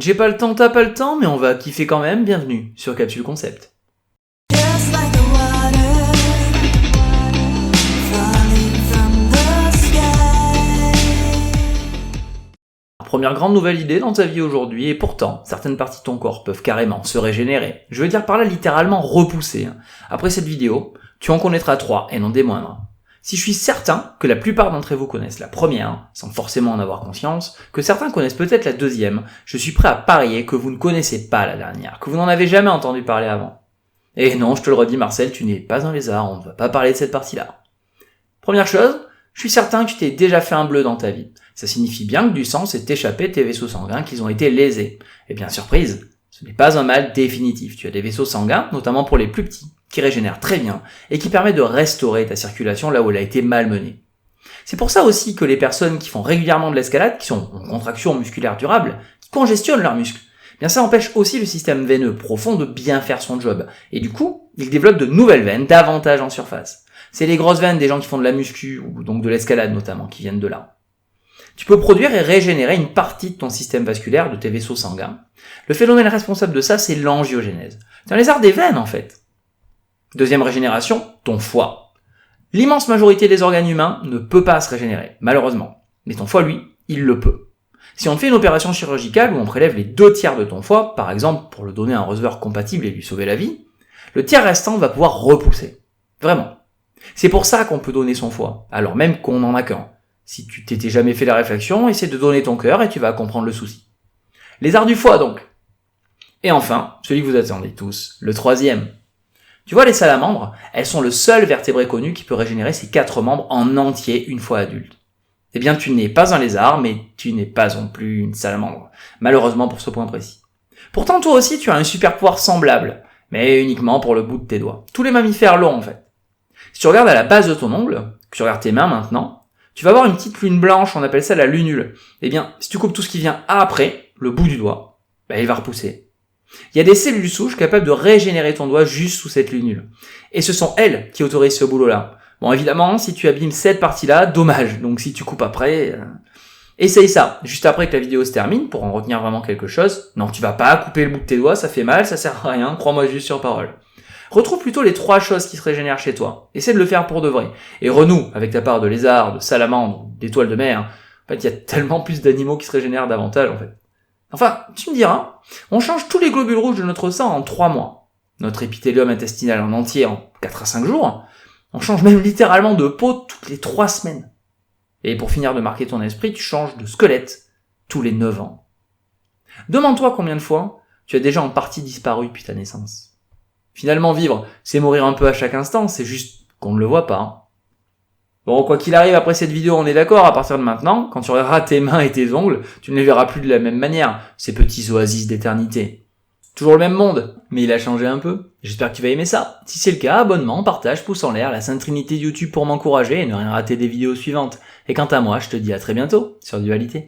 J'ai pas le temps, t'as pas le temps, mais on va kiffer quand même, bienvenue sur Capsule Concept. Just like the water falling from the sky. Première grande nouvelle idée dans ta vie aujourd'hui, et pourtant, certaines parties de ton corps peuvent carrément se régénérer. Je veux dire par là littéralement repousser. Après cette vidéo, tu en connaîtras 3, et non des moindres. Si je suis certain que la plupart d'entre vous connaissent la première, sans forcément en avoir conscience, que certains connaissent peut-être la deuxième, je suis prêt à parier que vous ne connaissez pas la dernière, que vous n'en avez jamais entendu parler avant. Et non, je te le redis Marcel, tu n'es pas un lézard, on ne va pas parler de cette partie-là. Première chose, je suis certain que tu t'es déjà fait un bleu dans ta vie. Ça signifie bien que du sang s'est échappé de tes vaisseaux sanguins, qu'ils ont été lésés. Et bien surprise, ce n'est pas un mal définitif. Tu as des vaisseaux sanguins, notamment pour les plus petits, qui régénèrent très bien et qui permettent de restaurer ta circulation là où elle a été malmenée. C'est pour ça aussi que les personnes qui font régulièrement de l'escalade, qui sont en contraction musculaire durable, qui congestionnent leurs muscles, bien ça empêche aussi le système veineux profond de bien faire son job. Et du coup, ils développent de nouvelles veines davantage en surface. C'est les grosses veines des gens qui font de la muscu, ou donc de l'escalade notamment, qui viennent de là. Tu peux produire et régénérer une partie de ton système vasculaire, de tes vaisseaux sanguins. Le phénomène responsable de ça, c'est l'angiogénèse. C'est un lézard des veines, en fait. Deuxième régénération, ton foie. L'immense majorité des organes humains ne peut pas se régénérer, malheureusement. Mais ton foie, lui, il le peut. Si on te fait une opération chirurgicale où on prélève les 2/3 de ton foie, par exemple pour le donner à un receveur compatible et lui sauver la vie, le tiers restant va pouvoir repousser. Vraiment. C'est pour ça qu'on peut donner son foie, alors même qu'on n'en a qu'un. Si tu t'étais jamais fait la réflexion, essaie de donner ton cœur et tu vas comprendre le souci. Les arts du foie donc. Et enfin, celui que vous attendez tous, le troisième. Tu vois, les salamandres, elles sont le seul vertébré connu qui peut régénérer ses 4 membres en entier une fois adulte. Eh bien, tu n'es pas un lézard, mais tu n'es pas non plus une salamandre. Malheureusement pour ce point précis. Pourtant, toi aussi, tu as un super pouvoir semblable, mais uniquement pour le bout de tes doigts. Tous les mammifères l'ont, en fait. Si tu regardes à la base de ton ongle, que tu regardes tes mains maintenant, tu vas avoir une petite lune blanche, on appelle ça la lunule. Eh bien, si tu coupes tout ce qui vient après, le bout du doigt, il va repousser. Il y a des cellules souches capables de régénérer ton doigt juste sous cette lunule. Et ce sont elles qui autorisent ce boulot-là. Bon, évidemment, si tu abîmes cette partie-là, dommage. Donc si tu coupes après, essaye ça. Juste après que la vidéo se termine, pour en retenir vraiment quelque chose. Non, tu vas pas couper le bout de tes doigts, ça fait mal, ça sert à rien, crois-moi juste sur parole. Retrouve plutôt les 3 choses qui se régénèrent chez toi. Essaie de le faire pour de vrai. Et renoue avec ta part de lézard, de salamandre, d'étoile de mer. En fait, il y a tellement plus d'animaux qui se régénèrent davantage, en fait. Enfin, tu me diras, on change tous les globules rouges de notre sang en 3 mois. Notre épithélium intestinal en entier en 4 à 5 jours. On change même littéralement de peau toutes les 3 semaines. Et pour finir de marquer ton esprit, tu changes de squelette tous les 9 ans. Demande-toi combien de fois tu as déjà en partie disparu depuis ta naissance. Finalement, vivre, c'est mourir un peu à chaque instant, c'est juste qu'on ne le voit pas. Bon, quoi qu'il arrive, après cette vidéo, on est d'accord, à partir de maintenant, quand tu regarderas tes mains et tes ongles, tu ne les verras plus de la même manière, ces petits oasis d'éternité. Toujours le même monde, mais il a changé un peu. J'espère que tu vas aimer ça. Si c'est le cas, abonnement, partage, pouce en l'air, la sainte trinité de YouTube pour m'encourager et ne rien rater des vidéos suivantes. Et quant à moi, je te dis à très bientôt sur Dualité.